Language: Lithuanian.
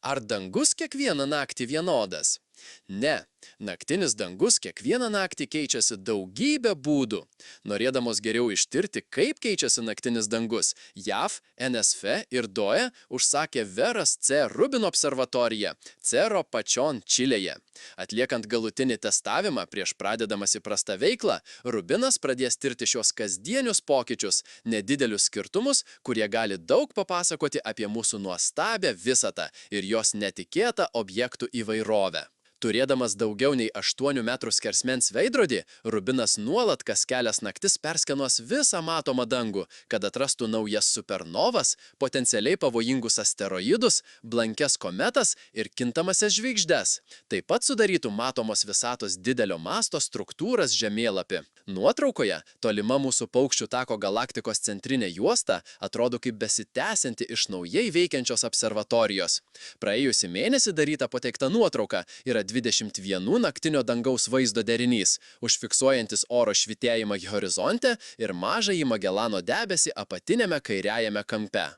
Ar dangus kiekvieną naktį vienodas? Ne, naktinis dangus kiekvieną naktį keičiasi daugybę būdų. Norėdamos geriau ištirti, kaip keičiasi naktinis dangus, JAV, NSF ir DOE užsakė Veras C. Rubin observatoriją Cerro Pačon Čilėje. Atliekant galutinį testavimą prieš pradedamas įprastą veiklą, Rubinas pradės tirti šios kasdienius pokyčius, nedidelius skirtumus, kurie gali daug papasakoti apie mūsų nuostabią visatą ir jos netikėtą objektų įvairovę. Turėdamas daugiau nei 8 metrų skersmens veidrodį, Rubinas nuolat kas kelias naktis perskenuos visą matomą dangų, kad atrastų naujas supernovas, potencialiai pavojingus asteroidus, blankes kometas ir kintamasias žvaigždes. Taip pat sudarytų matomos visatos didelio masto struktūras žemėlapį. Nuotraukoje tolima mūsų paukščių tako galaktikos centrinė juosta atrodo kaip besitęsianti iš naujai veikiančios observatorijos. Praėjusį mėnesį daryta pateikta nuotrauka yra 21 naktinio dangaus vaizdo derinys, užfiksuojantis oro švytėjimą horizonte ir mažąjį Magelano debesį apatiniame kairiajame kampe.